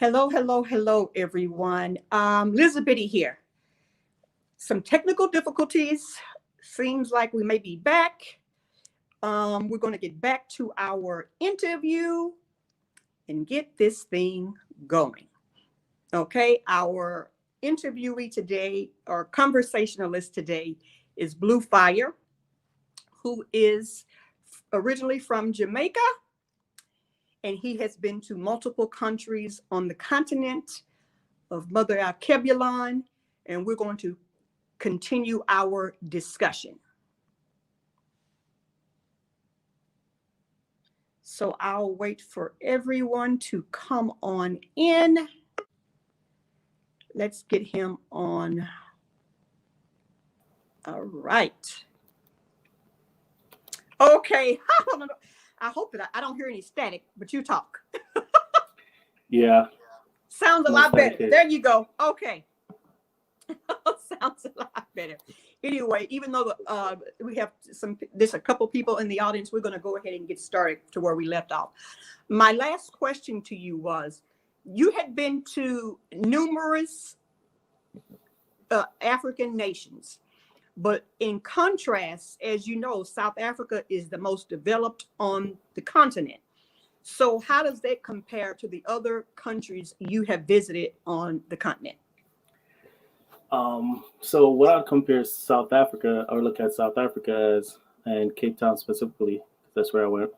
Hello, hello, hello, everyone. Lizzabitty here. Some technical difficulties. Seems like we may be back. We're going to get back to our interview and get this thing going. Okay, our interviewee today, or conversationalist today, is BluePhire, who is originally from Jamaica, and he has been to multiple countries on the continent of Mother Alkebulan, and we're going to continue our discussion. So I'll wait for everyone to come on in. Let's get him on. All right. Okay. I hope that I don't hear any static, but you talk. Yeah. Sounds a lot better. There you go. Okay. Sounds a lot better. Anyway, even though we have there's a couple people in the audience, we're going to go ahead and get started to where we left off. My last question to you was, you had been to numerous African nations, but in contrast, as you know, South Africa is the most developed on the continent. So how does that compare to the other countries you have visited on the continent? So what I compare South Africa, or look at South Africa as, and Cape Town specifically, that's where I went.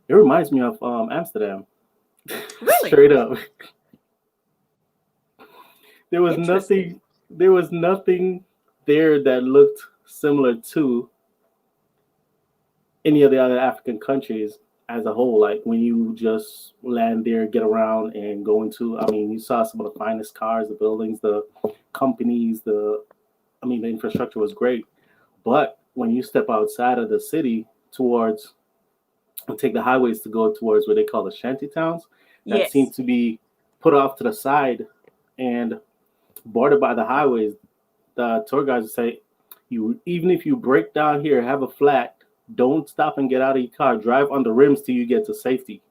It reminds me of Amsterdam. Really? Straight up. There was nothing there that looked similar to any of the other African countries as a whole. Like when you just land there, get around and go into, you saw some of the finest cars, the buildings, the companies, the infrastructure was great. But when you step outside of the city towards, and take the highways to go towards what they call the shanty towns, that Yes, seem to be put off to the side and bordered by the highways, the tour guides say, even if you break down here, have a flat, don't stop and get out of your car. Drive on the rims till you get to safety.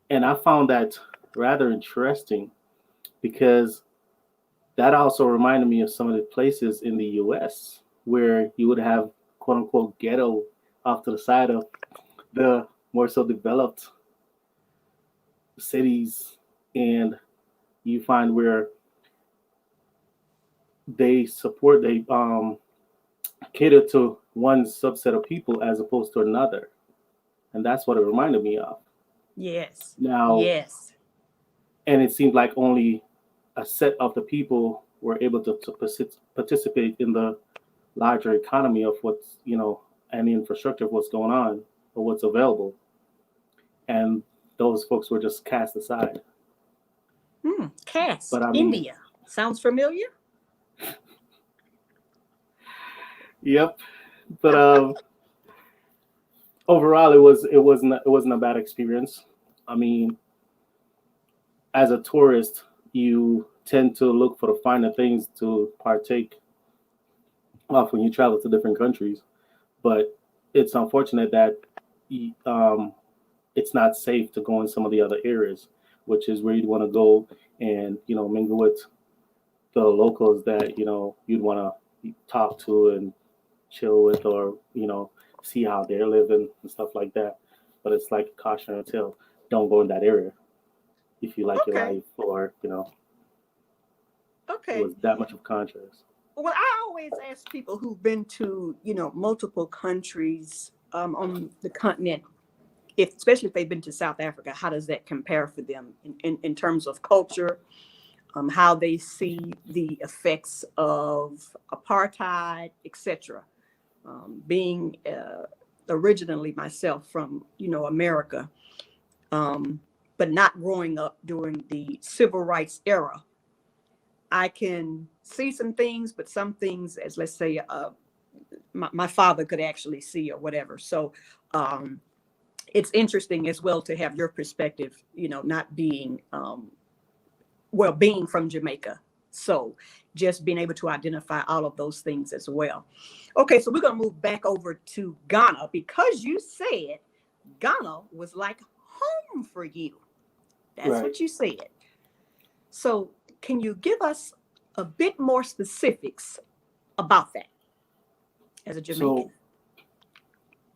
And I found that rather interesting because that also reminded me of some of the places in the U.S. where you would have quote unquote ghetto off to the side of the more so developed cities, and you find where they cater to one subset of people as opposed to another, and that's what it reminded me of. yes, Now, yes. and it seemed like only a set of the people were able to participate in the larger economy of what's, and the infrastructure of what's going on or what's available, and those folks were just cast aside. Cast. But India sounds familiar. Yep. But overall, it wasn't a bad experience. As a tourist, you tend to look for the finer things to partake of when you travel to different countries. But it's unfortunate that it's not safe to go in some of the other areas, which is where you'd want to go and mingle with the locals that you'd want to talk to and chill with, or see how they're living and stuff like that. But it's like a cautionary tale: don't go in that area if you like your life, or it was that much of contrast. Well, I always ask people who've been to multiple countries on the continent, especially if they've been to South Africa, how does that compare for them in terms of culture, how they see the effects of apartheid, etc. Being originally myself from America, but not growing up during the civil rights era, I can see some things, but some things, as let's say, my father could actually see or whatever. So it's interesting as well to have your perspective, not being, being from Jamaica. So just being able to identify all of those things as well. Okay, so we're going to move back over to Ghana, because you said Ghana was like home for you. That's Right. what you said. So can you give us a bit more specifics about that as a Jamaican? So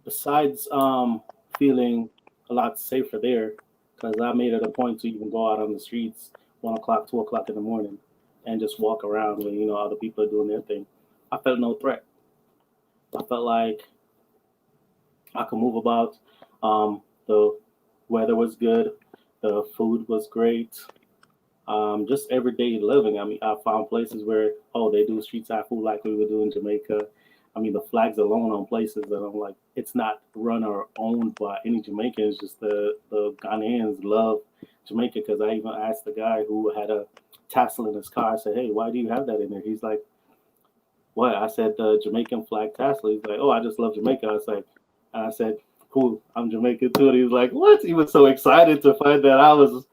besides feeling a lot safer there, because I made it a point to even go out on the streets 1 o'clock, 2 o'clock in the morning, and just walk around when other people are doing their thing. I felt no threat. I felt like I could move about. The weather was good. The food was great. Just everyday living. I mean, I found places where, they do street side food like we would do in Jamaica. I mean, the flags alone on places that I'm like, it's not run or owned by any Jamaican. It's just the Ghanaians love Jamaica, because I even asked the guy who had a tassel in his car. I said, hey, why do you have that in there? He's like, what? I said, the Jamaican flag tassel. He's like, oh, I just love Jamaica. I said, cool, I'm Jamaican too. And he was like, what? He was so excited to find that I was,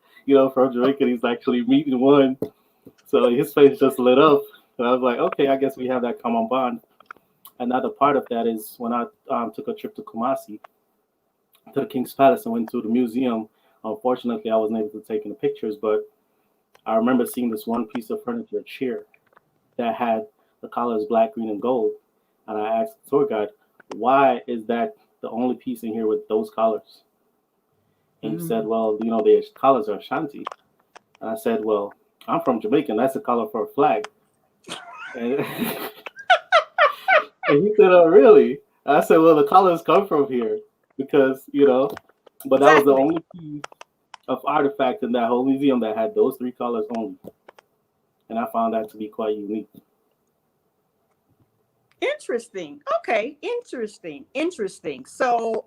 from Jamaica. He's actually meeting one. So his face just lit up. And I was like, okay, I guess we have that common bond. Another part of that is when I took a trip to Kumasi, to the King's Palace, and went to the museum. Unfortunately, I wasn't able to take any pictures, but I remember seeing this one piece of furniture, a chair, that had the colors black, green, and gold. And I asked the tour guide, why is that the only piece in here with those colors? And he said, well, the colors are Ashanti. And I said, well, I'm from Jamaica, and that's the color for a flag. And, and he said, oh, really? And I said, well, the colors come from here because, but that was the Exactly. only piece of artifact in that whole museum that had those three colors only. And I found that to be quite unique. Interesting. Okay. Interesting. So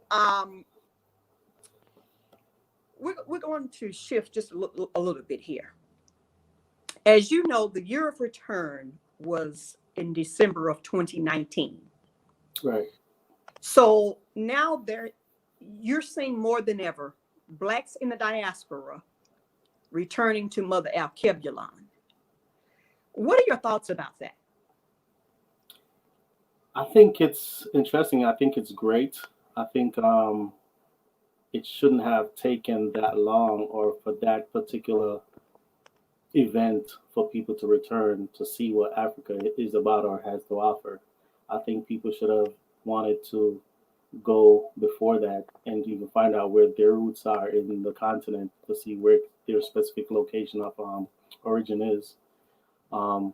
we're going to shift just a little bit here. As you know, the year of return was in December of 2019. Right. So now you're seeing more than ever Blacks in the diaspora returning to Mother Alkebulan. What are your thoughts about that? I think it's interesting. I think it's great. I think it shouldn't have taken that long, or for that particular event, for people to return to see what Africa is about or has to offer. I think people should have wanted to go before that and even find out where their roots are in the continent, to see where their specific location of origin is. Um,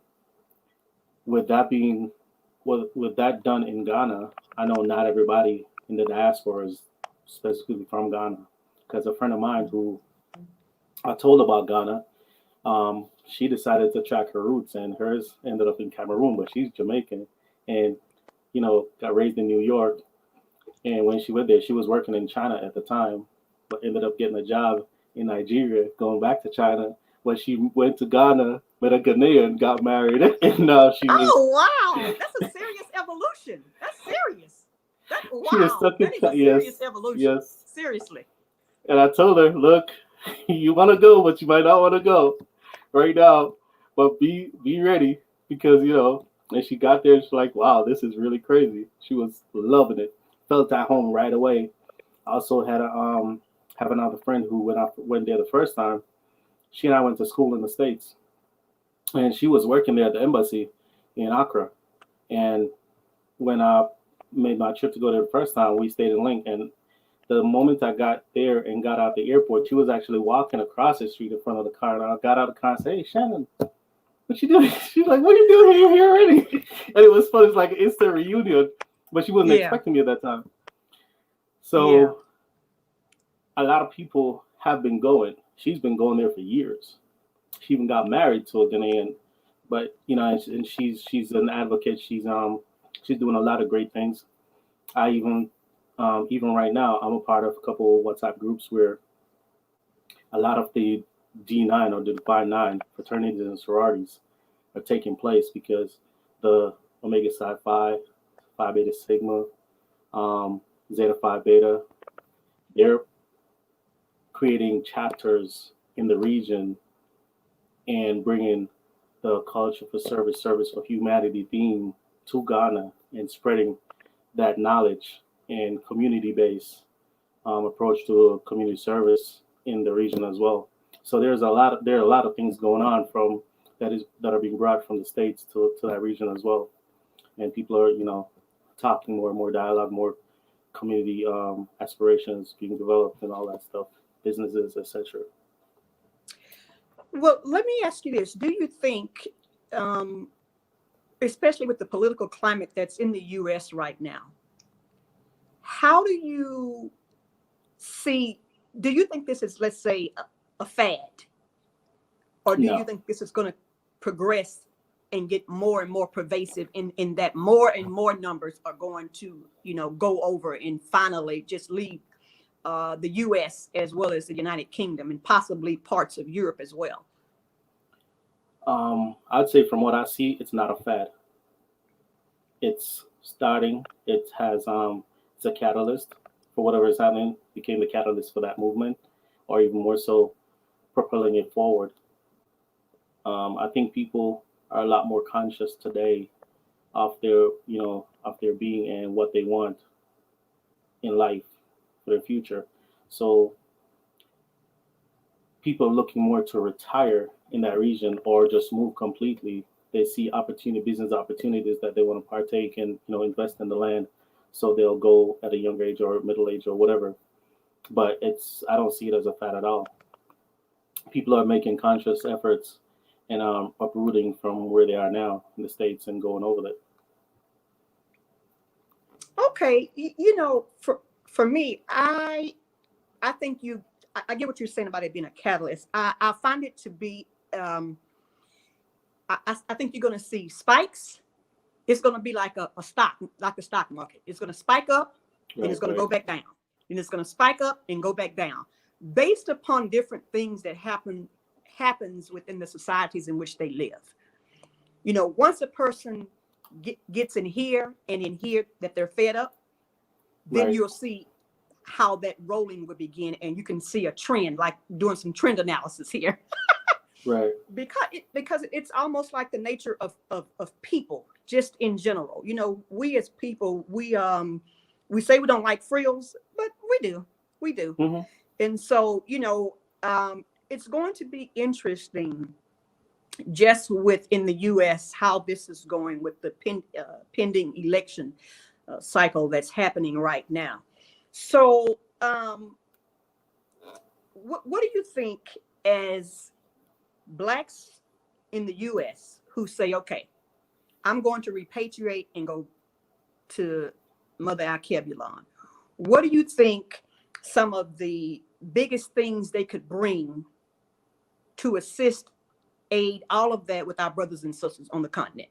with that being with that done in Ghana, I know not everybody in the diaspora is specifically from Ghana, because a friend of mine who I told about Ghana, she decided to track her roots, and hers ended up in Cameroon, but she's Jamaican, and got raised in New York. And when she went there, she was working in China at the time, but ended up getting a job in Nigeria, going back to China. When she went to Ghana, met a Ghanaian, got married, and now she was. Oh, wow. That's a serious evolution. That's serious. She was Wow. stuck in That is a Yes, serious evolution. yes. Seriously. And I told her, look, you want to go, but you might not want to go right now. But be ready, because And she got there, and she's like, wow, this is really crazy. She was loving it. Felt at home right away. I also had have another friend who went there the first time. She and I went to school in the States, and she was working there at the embassy in Accra. And when I made my trip to go there the first time, we stayed in Link. And the moment I got there and got out the airport, she was actually walking across the street in front of the car. And I got out of the car and said, hey, Shannon, what you doing? She's like, what are you doing here already? And it was fun. It's like an instant reunion. But she wasn't expecting me at that time. So a lot of people have been going. She's been going there for years. She even got married to a Ghanaian. But and she's an advocate. She's doing a lot of great things. I even right now, I'm a part of a couple of WhatsApp groups where a lot of the D9 or the Divine 9 fraternities and sororities are taking place, because the Omega Psi Phi, Phi Beta Sigma, Zeta Phi Beta, they're creating chapters in the region and bringing the culture for service for humanity theme to Ghana, and spreading that knowledge and community-based approach to community service in the region as well. So there are a lot of things going on that are being brought from the States to that region as well. And people are, talking more and more dialogue, more community aspirations being developed and all that stuff, businesses, etc. Well, let me ask you this. Do you think, especially with the political climate that's in the U.S. right now, how do you think this is, let's say, a fad? Or do you No. think this is going to progress and get more and more pervasive in that more and more numbers are going to, go over and finally just leave the U.S. as well as the United Kingdom and possibly parts of Europe as well? I'd say from what I see, it's not a fad. It's starting. It's a catalyst for whatever is happening. Became the catalyst for that movement, or even more so, propelling it forward. I think people are a lot more conscious today of their being and what they want in life for their future. So people are looking more to retire in that region or just move completely. They see business opportunities that they want to partake and invest in the land. So they'll go at a younger age or middle age or whatever. But I don't see it as a fad at all. People are making conscious efforts and uprooting from where they are now in the States and going over there. Okay, for me, I think I get what you're saying about it being a catalyst. I find it to be, I think you're going to see spikes. It's going to be like a stock market. It's going to spike up and it's going to go back down. And it's going to spike up and go back down based upon different things that happens within the societies in which they live. Once a person gets in here and in here that they're fed up, then you'll see how that rolling will begin, and you can see a trend, like doing some trend analysis here. Right. Because it's almost like the nature of people, just in general. We as people, we say we don't like frills, but we do. Mm-hmm. And so it's going to be interesting just within the U.S. how this is going with the pending election cycle that's happening right now. So what do you think, as Blacks in the U.S. who say, okay, I'm going to repatriate and go to Mother Alkebulan, what do you think some of the biggest things they could bring to assist, aid, all of that with our brothers and sisters on the continent?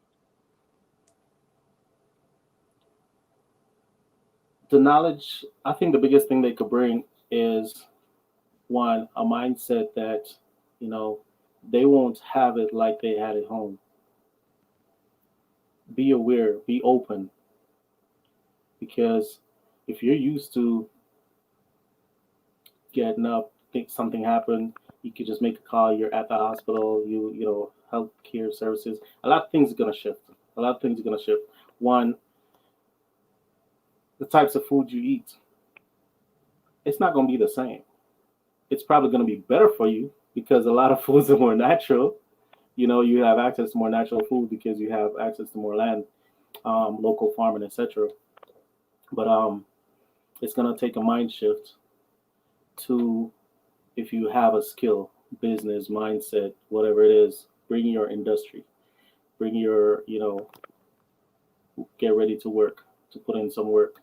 The knowledge, I think the biggest thing they could bring is, one, a mindset that, they won't have it like they had at home. Be aware, be open. Because if you're used to getting up, think something happened, you could just make a call, you're at the hospital, health care services, a lot of things are going to shift. One, the types of food you eat, it's not going to be the same. It's probably going to be better for you because a lot of foods are more natural. You have access to more natural food because you have access to more land, local farming, etc. But it's going to take a mind shift to, if you have a skill, business, mindset, whatever it is, bring your industry, bring your, get ready to work, to put in some work.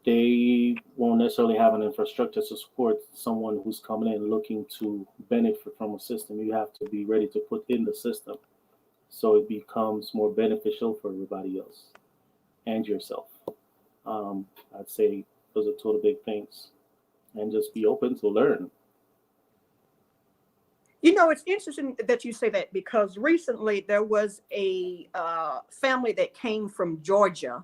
They won't necessarily have an infrastructure to support someone who's coming in looking to benefit from a system. You have to be ready to put in the system so it becomes more beneficial for everybody else and yourself. I'd say those are two of the big things. And just be open to learn. It's interesting that you say that, because recently there was a family that came from Georgia,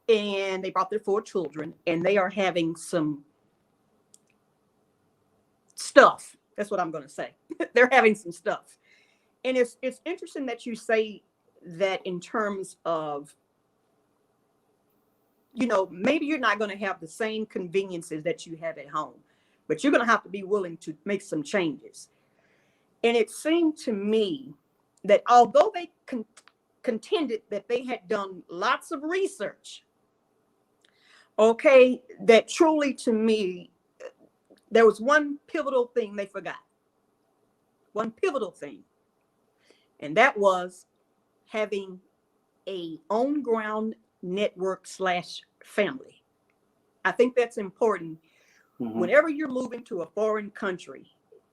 and they brought their 4 children, and they are having some stuff. That's what I'm going to say. They're having some stuff. And it's interesting that you say that in terms of, maybe you're not going to have the same conveniences that you have at home. but you're going to have to be willing to make some changes. And it seemed to me that although they contended that they had done lots of research, okay, that truly to me, there was one pivotal thing they forgot. One pivotal thing. And that was having a on-ground network / family. I think that's important. Whenever you're moving to a foreign country,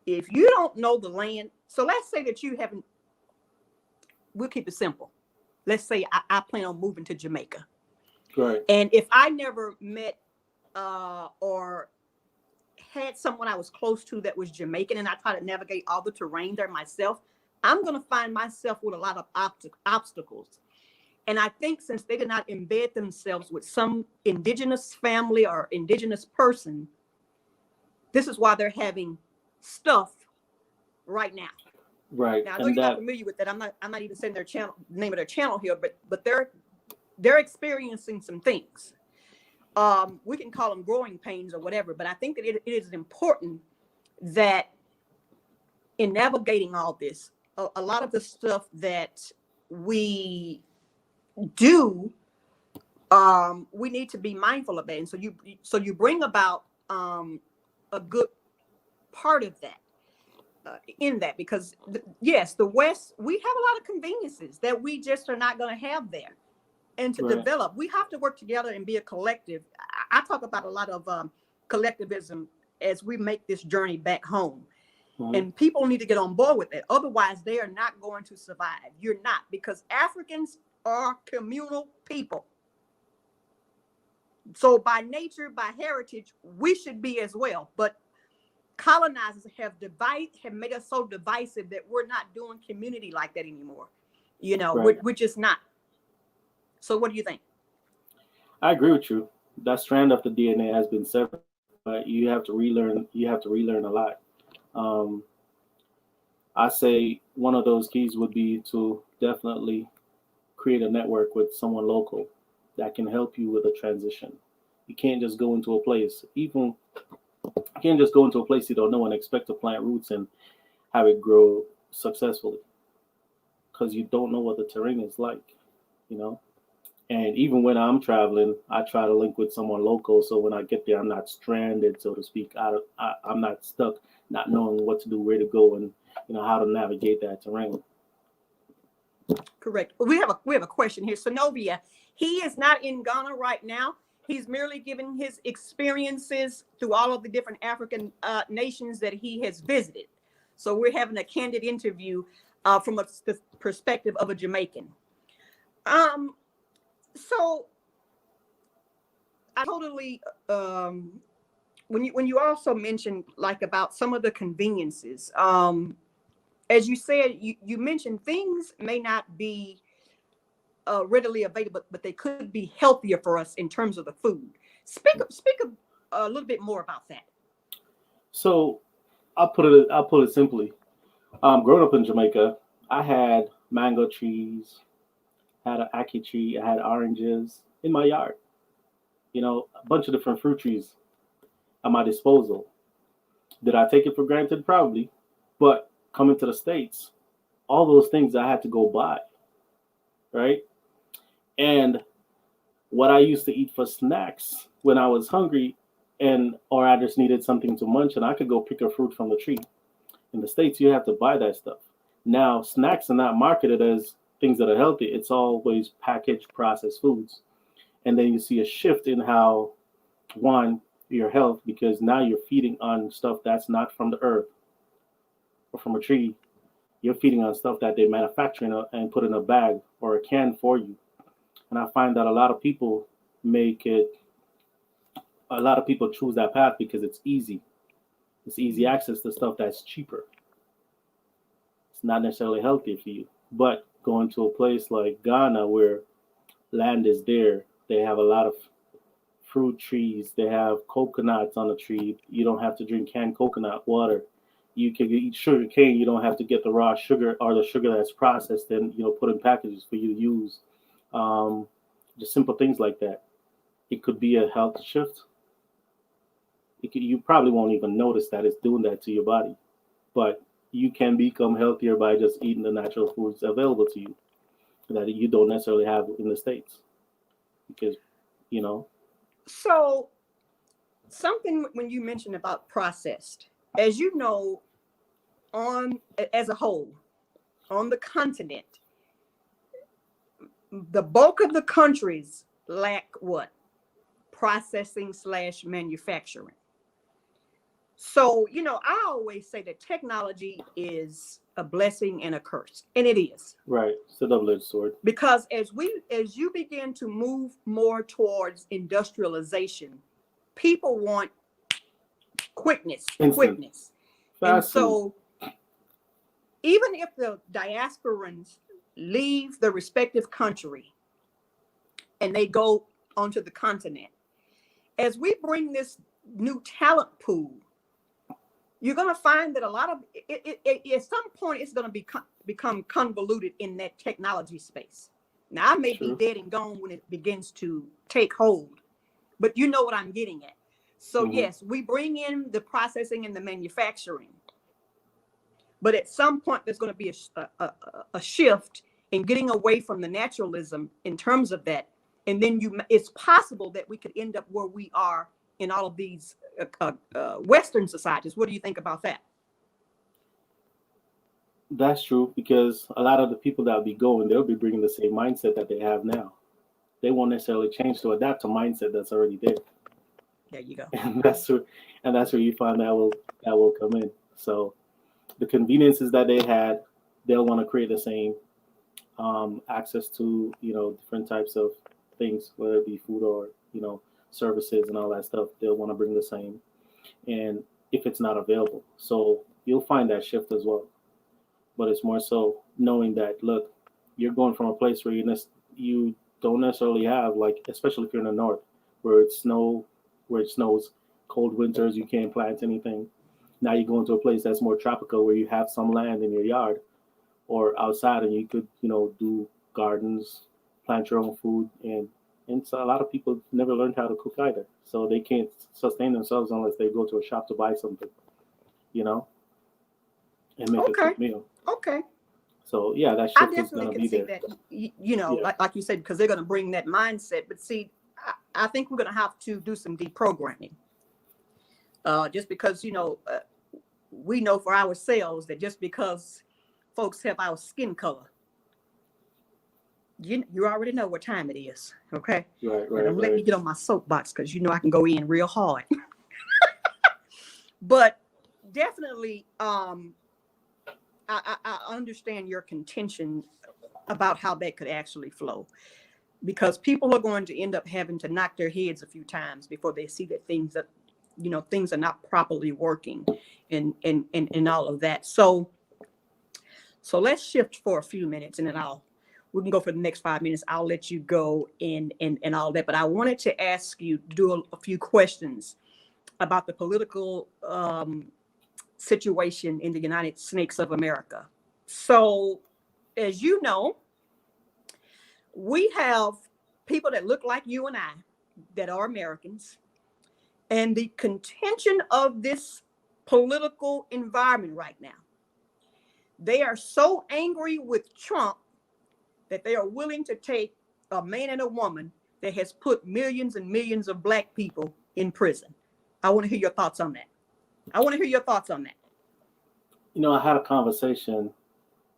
if you don't know the land, so let's say that you haven't, we'll keep it simple. Let's say I plan on moving to Jamaica. Right. And if I never met or had someone I was close to that was Jamaican, and I try to navigate all the terrain there myself, I'm going to find myself with a lot of obstacles. And I think since they did not embed themselves with some indigenous family or indigenous person, this is why they're having stuff right now. Right. Now I know you're not familiar with that. I'm not even saying their channel, name of their channel here, but they're experiencing some things. We can call them growing pains or whatever, but I think that it is important that in navigating all this, a lot of the stuff that we do, we need to be mindful of that. And so you bring about a good part of that in that, because yes, the West, we have a lot of conveniences that we just are not going to have there. And to develop, we have to work together and be a collective. I talk about a lot of collectivism as we make this journey back home. And people need to get on board with it. Otherwise, they are not going to survive. You're not, because Africans are communal people. So by nature, by heritage, we should be as well. But colonizers have made us so divisive that we're not doing community like that anymore. You know, we're just not. So what do you think? I agree with you. That strand of the DNA has been severed, but you have to relearn. You have to relearn a lot. I say one of those keys would be to definitely create a network with someone local that can help you with a transition. You can't just go into a place, you can't just go into a place you don't know and expect to plant roots and have it grow successfully, because you don't know what the terrain is like, you know. And even when I'm traveling, I try to link with someone local, so when I get there, I'm not stranded, so to speak. I'm not stuck, not knowing what to do, where to go, and how to navigate that terrain. Correct. We have a question here. Sonovia, he is not in Ghana right now. He's merely giving his experiences through all of the different African nations that he has visited. So we're having a candid interview from the perspective of a Jamaican. So I totally, when you also mentioned like about some of the conveniences, as you said, you mentioned things may not be readily available, but they could be healthier for us in terms of the food. Speak a little bit more about that. So I'll put it simply. Growing up in Jamaica, I had mango trees, had an ackee tree, I had oranges in my yard. A bunch of different fruit trees at my disposal. Did I take it for granted? Probably. But coming to the States, all those things I had to go buy, right? And what I used to eat for snacks when I was hungry or I just needed something to munch, and I could go pick a fruit from the tree. In the States, you have to buy that stuff. Now, snacks are not marketed as things that are healthy. It's always packaged, processed foods. And then you see a shift in how, one, your health, because now you're feeding on stuff that's not from the earth or from a tree. You're feeding on stuff that they manufacture and put in a bag or a can for you. And I find that a lot of people choose that path because it's easy. It's easy access to stuff that's cheaper. It's not necessarily healthy for you. But going to a place like Ghana where land is there, they have a lot of fruit trees, they have coconuts on the tree. You don't have to drink canned coconut water. You can eat sugar cane. You don't have to get the raw sugar or the sugar that's processed and put in packages for you to use. Just simple things like that. It could be a health shift. you probably won't even notice that it's doing that to your body. But you can become healthier by just eating the natural foods available to you that you don't necessarily have in the States. Because, you know. So something when you mentioned about processed, as you know, as a whole, on the continent, the bulk of the countries lack what? Processing / manufacturing. So, I always say that technology is a blessing and a curse, and it is. Right, it's a double-edged sword. Because as you begin to move more towards industrialization, people want quickness. And so even if the diasporans leave the respective country and they go onto the continent, as we bring this new talent pool, you're going to find that a lot of it at some point it's going to become convoluted in that technology space. Now, I may be dead and gone when it begins to take hold, but you know what I'm getting at. So yes, we bring in the processing and the manufacturing, but at some point there's going to be a shift in getting away from the naturalism in terms of that, and then it's possible that we could end up where we are in all of these Western societies. What do you think about that? That's true, because a lot of the people that will be going, they'll be bringing the same mindset that they have now. They won't necessarily change to adapt to mindset that's already there. There you go. And that's where you find that will come in. So the conveniences that they had, they'll want to create the same access to different types of things, whether it be food or services and all that stuff. They'll want to bring the same, and if it's not available, so you'll find that shift as well. But it's more so knowing that, look, you're going from a place where you don't necessarily have, like, especially if you're in the north, where it snows, cold winters, you can't plant anything. Now you go into a place that's more tropical, where you have some land in your yard or outside, and you could do gardens, plant your own food, and so a lot of people never learned how to cook either, so they can't sustain themselves unless they go to a shop to buy something, and make a quick meal. Okay. So yeah, that shift is going to be there. That, like you said, because they're going to bring that mindset. But see, I think we're going to have to do some deprogramming. Just because we know for ourselves that just because folks have our skin color, you already know what time it is. Okay. Right. Don't let me get on my soapbox, because I can go in real hard. But definitely, I understand your contention about how that could actually flow, because people are going to end up having to knock their heads a few times before they see that things are not properly working and all of that. So let's shift for a few minutes, and then we can go for the next 5 minutes. I'll let you go and all that. But I wanted to ask you to do a few questions about the political situation in the United Snakes of America. So, as you know, we have people that look like you and I that are Americans, and the contention of this political environment right now, they are so angry with Trump that they are willing to take a man and a woman that has put millions and millions of Black people in prison. I want to hear your thoughts on that. I had a conversation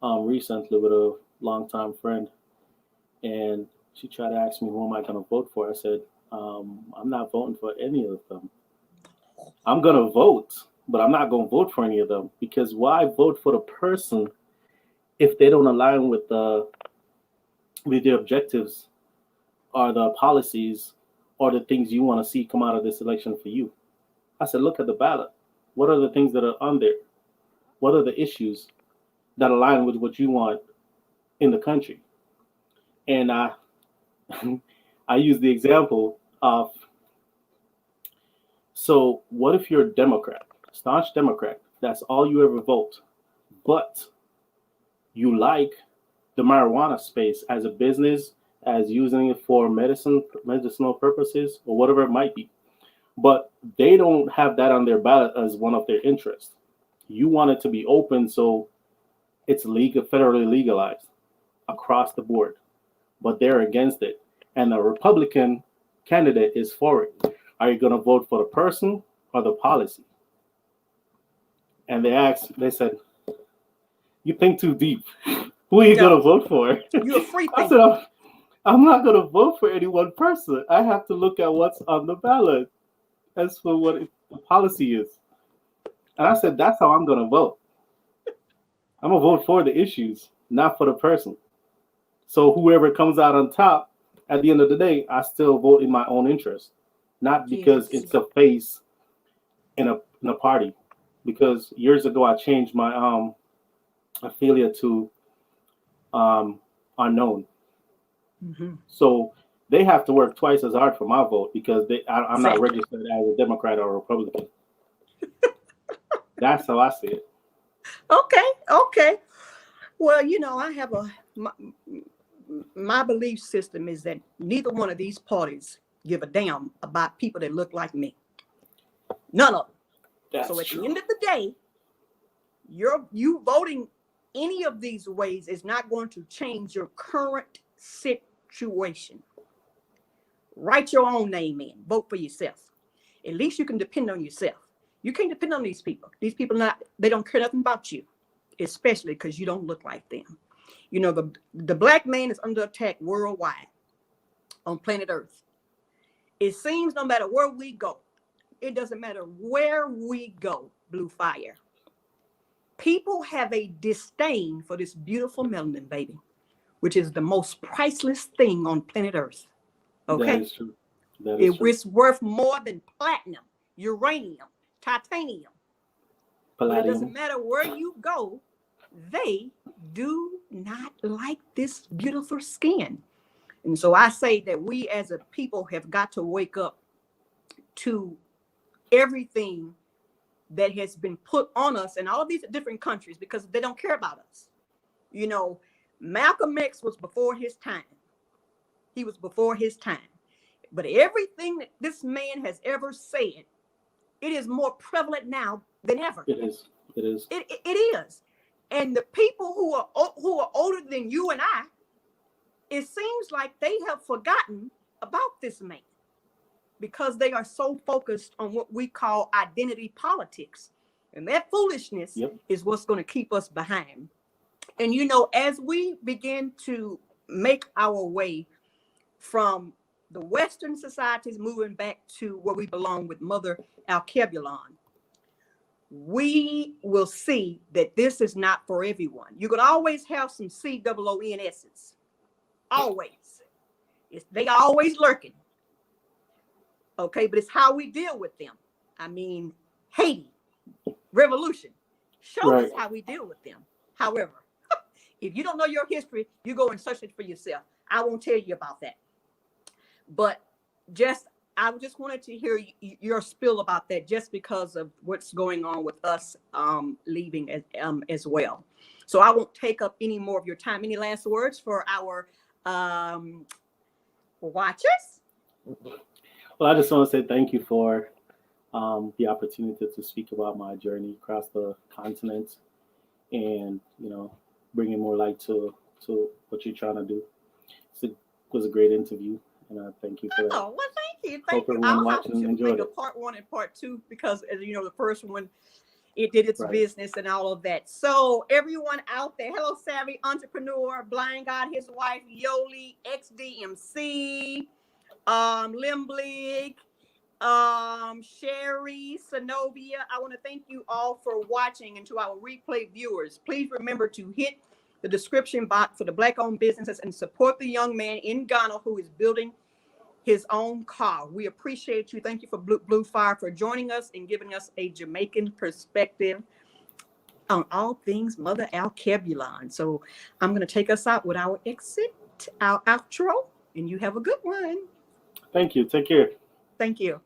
recently with a longtime friend, and she tried to ask me, who am I going to vote for? I said, I'm not voting for any of them. I'm going to vote, but I'm not going to vote for any of them, because why vote for the person if they don't align with the objectives or the policies or the things you want to see come out of this election for you? I said, look at the ballot. What are the things that are on there? What are the issues that align with what you want in the country? And I use the example of, so what if you're a Democrat, staunch Democrat, that's all you ever vote, but you like the marijuana space as a business, as using it for medicinal purposes, or whatever it might be. but they don't have that on their ballot as one of their interests. You want it to be open so it's legal, federally legalized across the board, but they're against it. And the Republican candidate is for it. Are you going to vote for the person or the policy? And they said, you think too deep. Who are you going to vote for? You're a free I thinker. said, I'm not going to vote for any one person. I have to look at what's on the ballot as for what the policy is. And I said, that's how I'm going to vote. I'm going to vote for the issues, not for the person. So whoever comes out on top, at the end of the day, I still vote in my own interest, not because it's a face in a party. Because years ago, I changed my affiliate to unknown. Mm-hmm. So they have to work twice as hard for my vote because I'm not registered as a Democrat or a Republican. That's how I see it. Okay. Well, I have my belief system is that neither one of these parties give a damn about people that look like me. None of them. That's so at true. the end of the day, you voting any of these ways is not going to change your current situation. Write your own name in. Vote for yourself. At least you can depend on yourself. You can't depend on these people. These people they don't care nothing about you, especially because you don't look like them. The black man is under attack worldwide on planet Earth. It seems no matter where we go, it doesn't matter where we go, BluePhire. People have a disdain for this beautiful melanin, baby, which is the most priceless thing on planet Earth. Okay? That is true. It's worth more than platinum, uranium, titanium. But it doesn't matter where you go, they do not like this beautiful skin. And so I say that we as a people have got to wake up to everything that has been put on us in all of these different countries because they don't care about us. Malcolm X was before his time. He was before his time. But everything that this man has ever said, it is more prevalent now than ever. It is. It is. And the people who are older than you and I, it seems like they have forgotten about this man because they are so focused on what we call identity politics. And that foolishness is what's going to keep us behind. And, as we begin to make our way from the Western societies moving back to where we belong with Mother Alkebulan, we will see that this is not for everyone. You could always have some COON essence. Always. They are always lurking. Okay, but it's how we deal with them. I mean, Haiti, revolution. Show us how we deal with them. However, if you don't know your history, you go and search it for yourself. I won't tell you about that. But I just wanted to hear your spill about that just because of what's going on with us leaving as well. So I won't take up any more of your time. Any last words for our watchers? Well, I just want to say thank you for the opportunity to speak about my journey across the continent and, bringing more light to what you're trying to do. It was a great interview. And I thank you for that. Oh, well, thank you. Hope everyone watching enjoyed make a it. part 1 and part 2 because, as you know, the first one, it did its business and all of that. So everyone out there, hello, Savvy Entrepreneur, Blind God, his wife, Yoli, XDMC, Limblig, Sherry, Synovia. I want to thank you all for watching, and to our replay viewers, please remember to hit the description box for the Black-owned businesses and support the young man in Ghana who is building his own car. We appreciate you. Thank you for BluePhire for joining us and giving us a Jamaican perspective on all things Mother Alkebulan. So I'm going to take us out with our exit, our outro, and you have a good one. Thank you. Take care. Thank you.